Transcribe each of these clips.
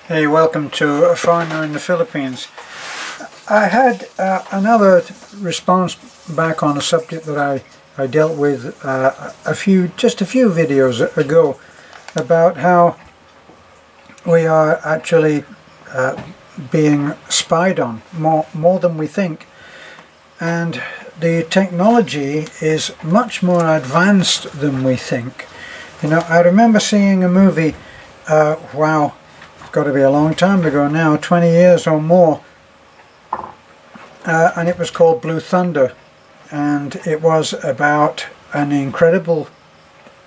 Hey, welcome to A Foreigner in the Philippines. I had another response back on a subject that I dealt with just a few videos ago about how we are actually being spied on more than we think, and the technology is much more advanced than we think. You know, I remember seeing a movie, wow, it's got to be a long time ago now, 20 years or more, and it was called Blue Thunder, and it was about an incredible,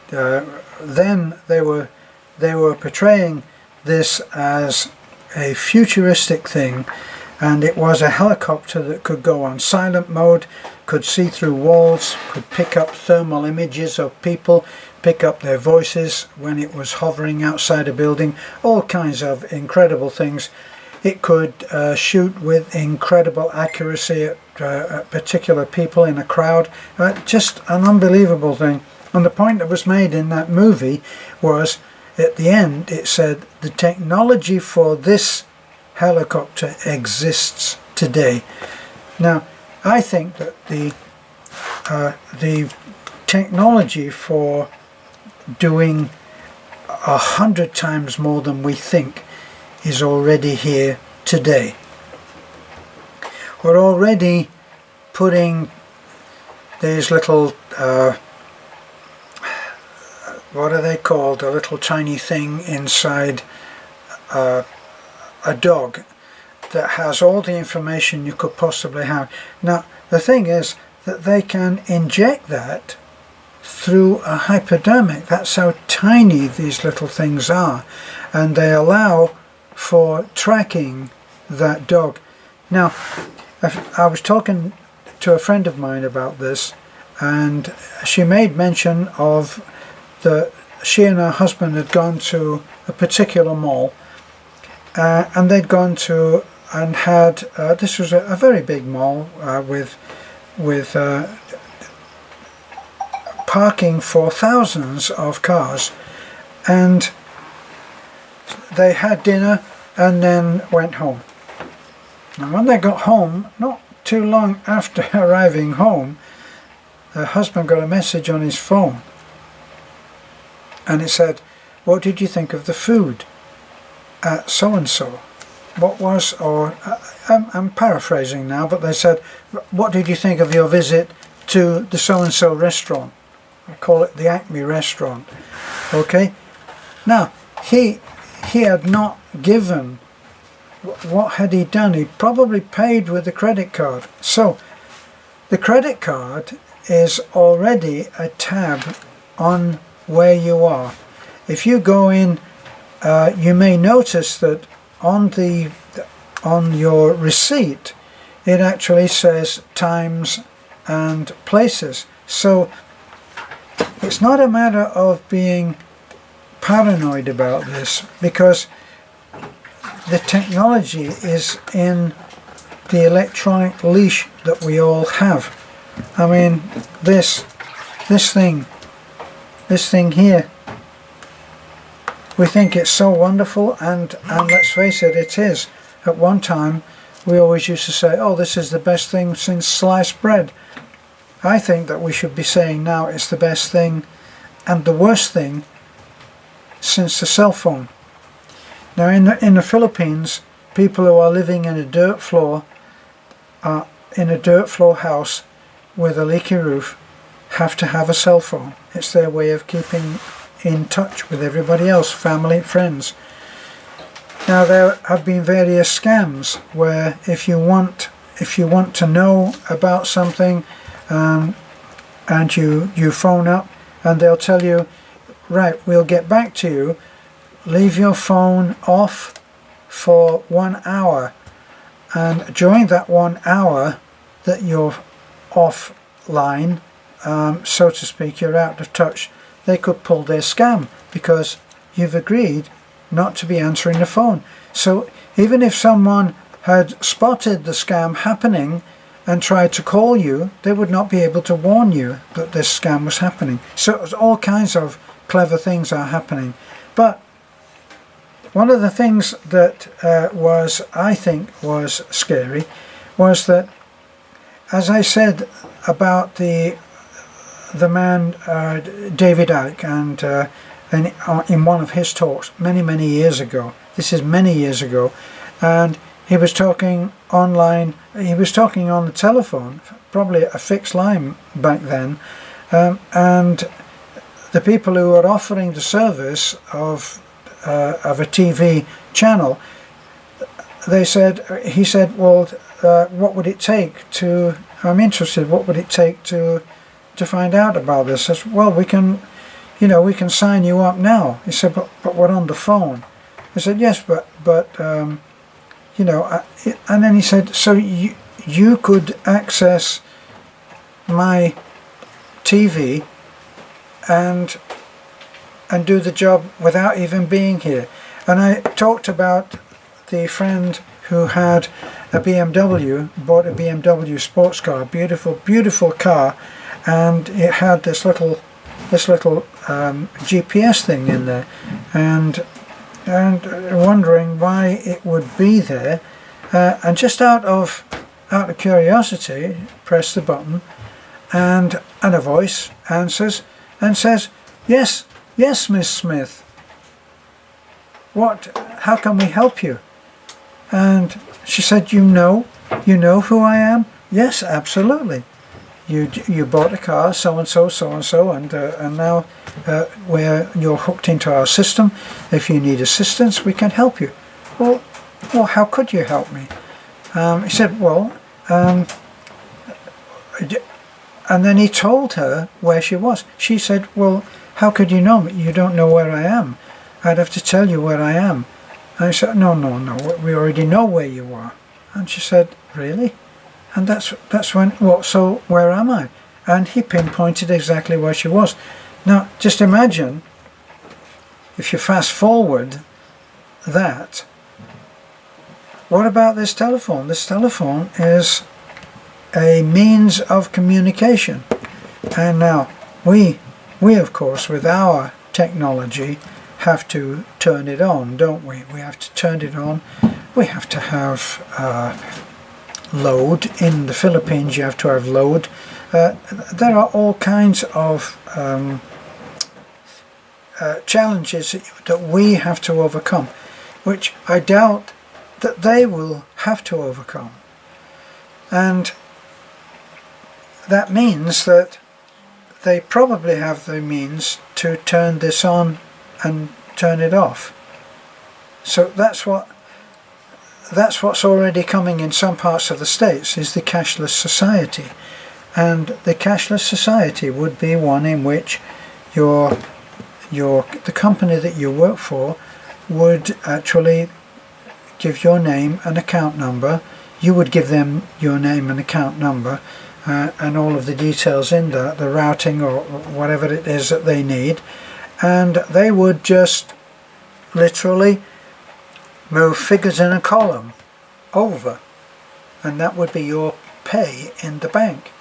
then they were portraying this as a futuristic thing, and it was a helicopter that could go on silent mode, could see through walls, could pick up thermal images of people, pick up their voices when it was hovering outside a building, all kinds of incredible things. It could shoot with incredible accuracy at particular people in a crowd. Just an unbelievable thing. And the point that was made in that movie was, at the end, it said, the technology for this helicopter exists today. Now, I think that the technology for doing 100 times more than we think is already here today. We're already putting these little what are they called, a little tiny thing inside a dog that has all the information you could possibly have. Now the thing is that they can inject that through a hypodermic. That's how tiny these little things are, and they allow for tracking that dog. Now, I was talking to a friend of mine about this, and she made mention of she and her husband had gone to a particular mall, and they'd gone to and had this was a very big mall with parking for thousands of cars, and they had dinner and then went home. And when they got home, not too long after arriving home, the husband got a message on his phone, and it said, "What did you think of the food at so-and-so?" What was, or I'm paraphrasing now, but they said, "What did you think of your visit to the so-and-so restaurant?" I call it the Acme restaurant. Okay, now he had not given. What had he done? He probably paid with the credit card. So the credit card is already a tab on where you are. If you go in, you may notice that on your receipt it actually says times and places. So it's not a matter of being paranoid about this, because the technology is in the electronic leash that we all have. I mean, this thing here, we think it's so wonderful, and let's face it, it is. At one time we always used to say, oh, this is the best thing since sliced bread. I think that we should be saying now it's the best thing and the worst thing since the cell phone. Now in the Philippines, people who are living in a dirt floor house with a leaky roof have to have a cell phone. It's their way of keeping in touch with everybody else, family, friends. Now there have been various scams where if you want to know about something, and you phone up and they'll tell you, right, we'll get back to you, leave your phone off for 1 hour, and during that 1 hour that you're offline, so to speak, you're out of touch, they could pull their scam because you've agreed not to be answering the phone. So even if someone had spotted the scam happening and tried to call you, they would not be able to warn you that this scam was happening. So all kinds of clever things are happening. But one of the things that I think was scary was that, as I said about the man David Icke, and in one of his talks many years ago, this is many years ago, and he was talking online, he was talking on the telephone, probably a fixed line back then, and the people who were offering the service of a TV channel, he said, well, what would it take to, I'm interested, what would it take to find out about this? I said, well, we can sign you up now. He said, but we're on the phone. I said, yes, but and then he said, so you could access my TV and do the job without even being here. And I talked about the friend who had a BMW, bought a BMW sports car, beautiful car, and it had this little GPS thing in there, and wondering why it would be there, and just out of curiosity, press the button, and a voice answers and says, yes, Miss Smith, how can we help you? And she said, you know who I am? Yes, absolutely. You bought a car, so and so, and now you're hooked into our system. If you need assistance, we can help you. Well, how could you help me? He said, well, and then he told her where she was. She said, well, how could you know me? You don't know where I am. I'd have to tell you where I am. And I said, no, we already know where you are. And she said, really? And that's when, well, so where am I? And he pinpointed exactly where she was. Now, just imagine, if you fast forward that, what about this telephone? This telephone is a means of communication. And now, we of course, with our technology, have to turn it on, don't we? We have to turn it on. We have to have load. In the Philippines, you have to have load. There are all kinds of challenges that we have to overcome, which I doubt that they will have to overcome. And that means that they probably have the means to turn this on and turn it off. So that's what's already coming in some parts of the States, is the cashless society. And the cashless society would be one in which the company that you work for would actually give your name and account number. You would give them your name and account number, and all of the details in that, the routing or whatever it is that they need, and they would just literally move figures in a column over, and that would be your pay in the bank.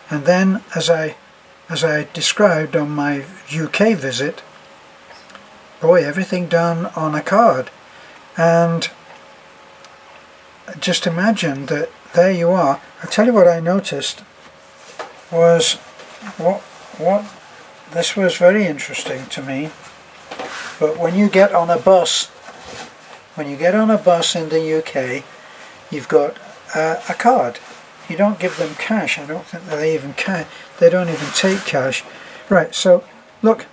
And then, as I described on my UK visit, boy, everything done on a card. And just imagine that there you are. I'll tell you what I noticed was, this was very interesting to me, but when you get on a bus in the UK, you've got a card. You don't give them cash. I don't think that they don't even take cash. Right, so look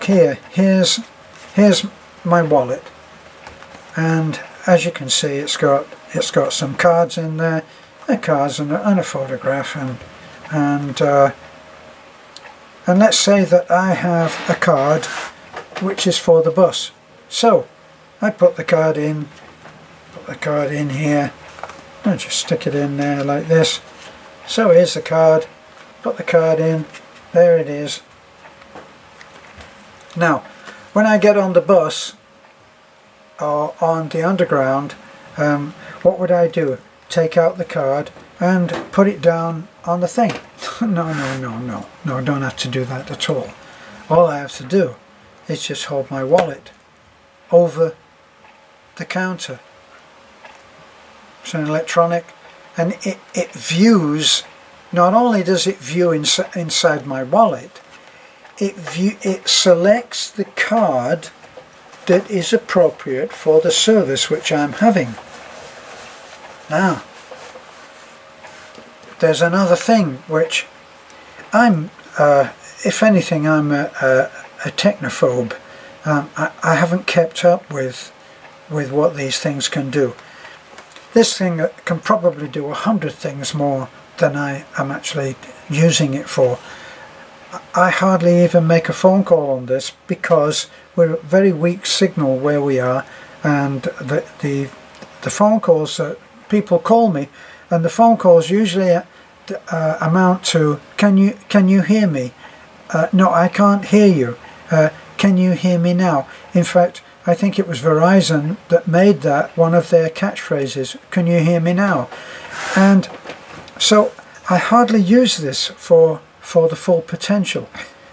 here. Here's my wallet, and as you can see, it's got some cards in there, cards and a photograph, and let's say that I have a card which is for the bus. So I put the card in here. I just stick it in there like this. So here's the card. Put the card in. There it is. Now, when I get on the bus or on the underground, what would I do? Take out the card and put it down on the thing. No, I don't have to do that at all. All I have to do is just hold my wallet over the counter. It's an electronic, and it views, not only does it view inside my wallet, it selects the card that is appropriate for the service which I'm having. Now, there's another thing which I'm, if anything, I'm a technophobe. I haven't kept up with what these things can do. This thing can probably do 100 things more than I am actually using it for. I hardly even make a phone call on this because we're a very weak signal where we are, and the phone calls that people call me, and the phone calls usually amount to, can you hear me? No, I can't hear you. Can you hear me now? In fact, I think it was Verizon that made that one of their catchphrases, can you hear me now? And so I hardly use this for the full potential.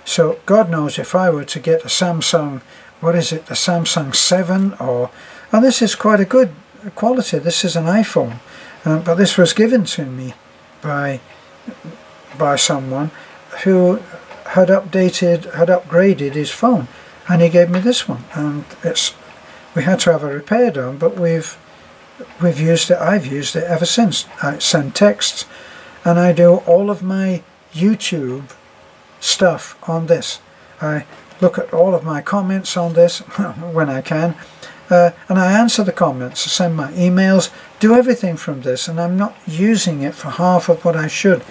So God knows if I were to get a Samsung, what is it, the Samsung 7, and this is quite a good quality, this is an iPhone, but this was given to me by someone who had upgraded his phone, and he gave me this one, and we had to have a repair done, but we've used it. I've used it ever since. I send texts, and I do all of my YouTube stuff on this. I look at all of my comments on this when I can, and I answer the comments, send my emails, do everything from this, and I'm not using it for half of what I should.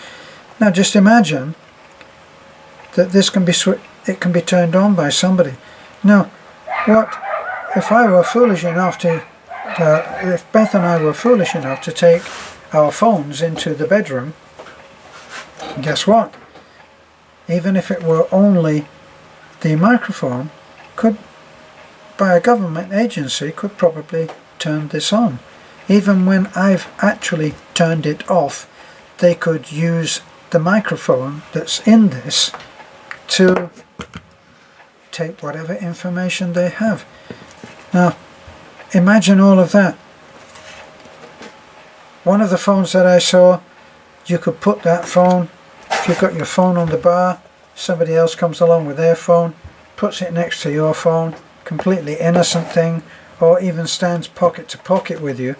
Now just imagine that this can be turned on by somebody. Now, what if I were foolish enough to, if Beth and I were foolish enough to take our phones into the bedroom, guess what? Even if it were only the microphone, by a government agency, could probably turn this on. Even when I've actually turned it off, they could use the microphone that's in this to take whatever information they have. Now, imagine all of that. One of the phones that I saw, you could put that phone, if you've got your phone on the bar, somebody else comes along with their phone, puts it next to your phone, completely innocent thing, or even stands pocket to pocket with you,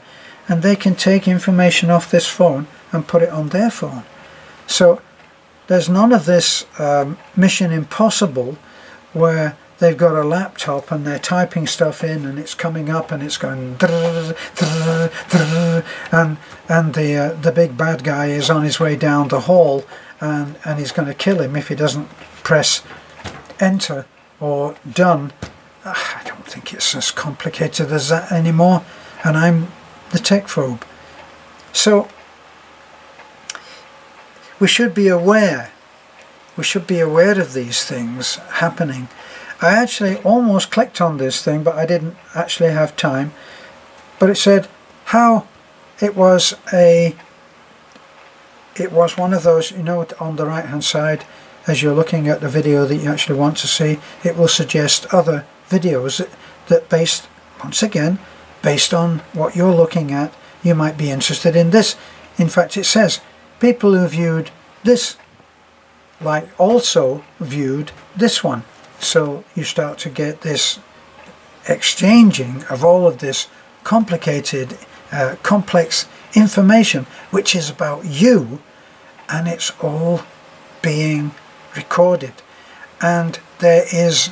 and they can take information off this phone and put it on their phone. So there's none of this Mission Impossible where they've got a laptop and they're typing stuff in and it's coming up and it's going and the big bad guy is on his way down the hall and he's going to kill him if he doesn't press enter or done. I don't think it's as complicated as that anymore, and I'm the tech phobe. So we should be aware. We should be aware of these things happening. I actually almost clicked on this thing, but I didn't actually have time. But it said how it was one of those, you know, on the right hand side, as you're looking at the video that you actually want to see, it will suggest other videos that based on what you're looking at, you might be interested in this. In fact, it says people who viewed this also viewed this one. So you start to get this exchanging of all of this complicated, complex information, which is about you, and it's all being recorded. And there is,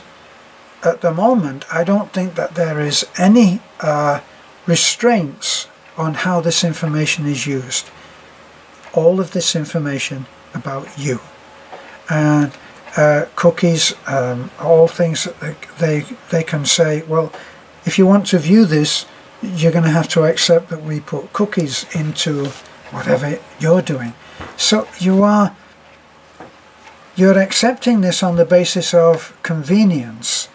at the moment, I don't think that there is any restraints on how this information is used. All of this information about you. And cookies, all things that they can say, well, if you want to view this, you're going to have to accept that we put cookies into whatever you're doing. So you're accepting this on the basis of convenience,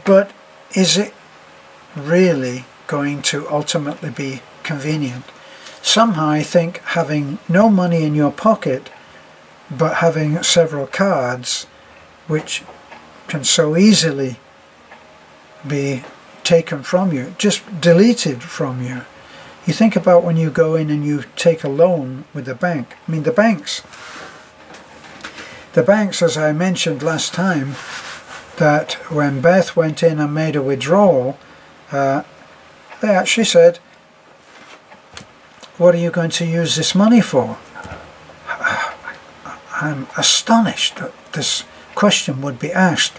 but is it really going to ultimately be convenient? Somehow I think having no money in your pocket but having several cards which can so easily be taken from you, just deleted from you. You think about when you go in and you take a loan with the bank. I mean, the banks, as I mentioned last time, that when Beth went in and made a withdrawal, they actually said, what are you going to use this money for? I'm astonished that this question would be asked.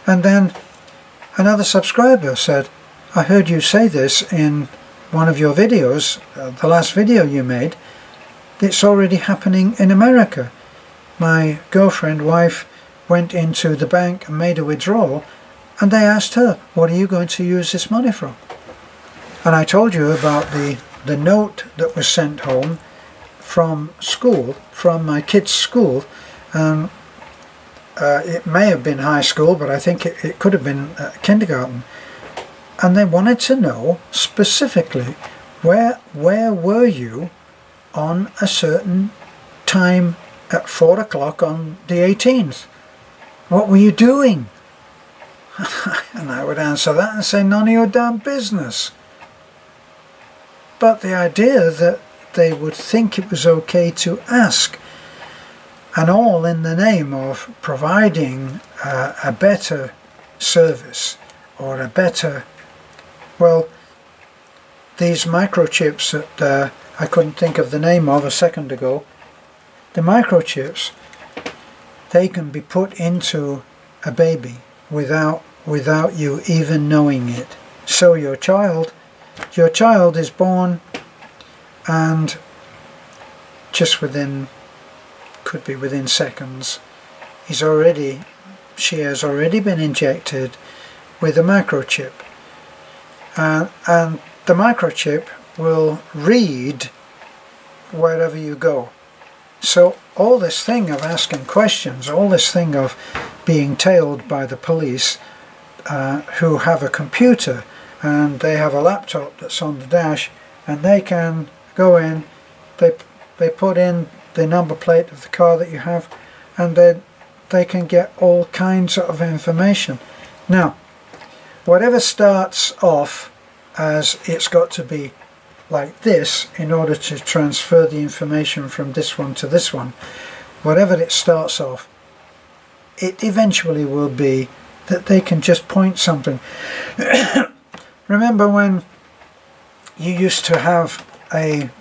And then another subscriber said, I heard you say this in one of your videos, the last video you made. It's already happening in America. My wife went into the bank and made a withdrawal, and they asked her, what are you going to use this money from? And I told you about the note that was sent home from school, from my kids' school. It may have been high school, but I think it could have been kindergarten. And they wanted to know specifically, where were you on a certain time at 4 o'clock on the 18th? What were you doing? And I would answer that and say, none of your damn business. But the idea that they would think it was okay to ask, and all in the name of providing a better service, or a better, well, these microchips that I couldn't think of the name of a second ago, the microchips, they can be put into a baby without you even knowing it. So your child is born, and just could be within seconds, she has already been injected with a microchip, and the microchip will read wherever you go. So all this thing of asking questions, all this thing of being tailed by the police, who have a computer and they have a laptop that's on the dash, and they can go in, they put in the number plate of the car that you have, and they can get all kinds of information. Now, whatever starts off as it's got to be like this in order to transfer the information from this one to this one, whatever it starts off, it eventually will be that they can just point something. Remember when you used to have a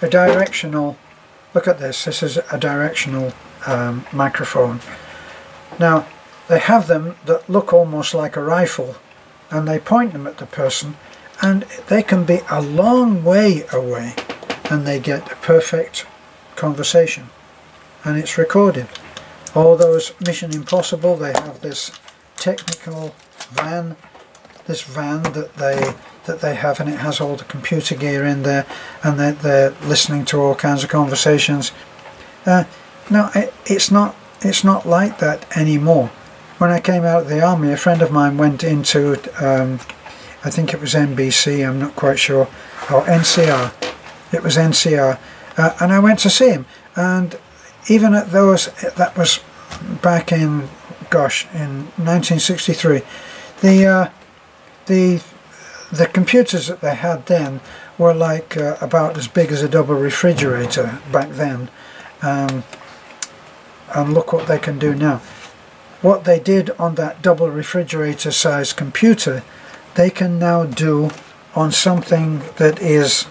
directional, look at this is a directional microphone. Now they have them that look almost like a rifle, and they point them at the person, and they can be a long way away, and they get a perfect conversation, and it's recorded. All those Mission Impossible, they have this technical van, that they have, and it has all the computer gear in there, and they're listening to all kinds of conversations. No, it's not like that anymore. When I came out of the army, a friend of mine went into, I think it was NBC, I'm not quite sure, or NCR. It was NCR, and I went to see him, and even at those, that was back in, in 1963, the computers that they had then were like about as big as a double refrigerator back then, and look what they can do now. What they did on that double refrigerator sized computer, they can now do on something that is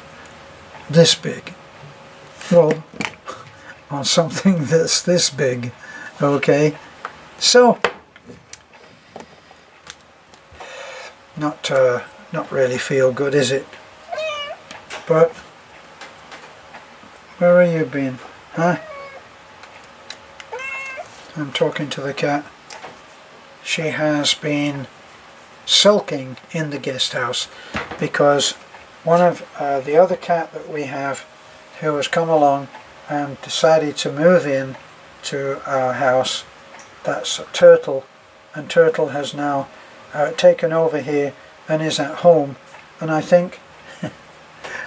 this big. Well, on something that's this big. Okay, so not really feel good, is it? But where have you been, huh? I'm talking to the cat. She has been sulking in the guest house because one of the other cat that we have, who has come along and decided to move in to our house, that's Turtle, and Turtle has now taken over here and is at home, and I think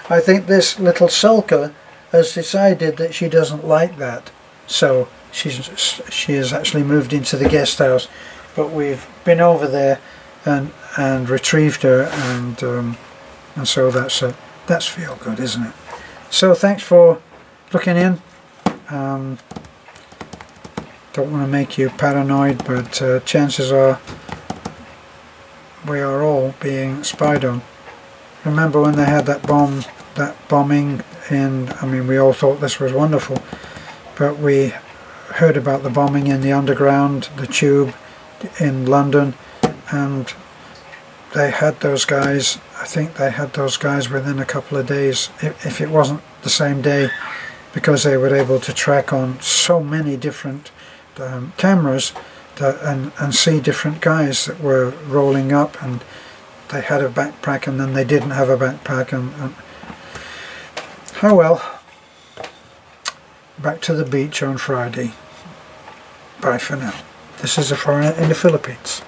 I think this little sulker has decided that she doesn't like that. so she has actually moved into the guest house, but we've been over there and retrieved her, and so that's feel good, isn't it? So thanks for looking in. Don't want to make you paranoid, but chances are we are all being spied on. Remember when they had that bombing in, I mean, we all thought this was wonderful, but we heard about the bombing in the underground, the tube in London, and they had those guys, I think they had those guys within a couple of days, if it wasn't the same day, because they were able to track on so many different cameras and see different guys that were rolling up, and they had a backpack and then they didn't have a backpack, and oh well. Back to the beach on Friday. Bye for now. This is a foreigner in the Philippines.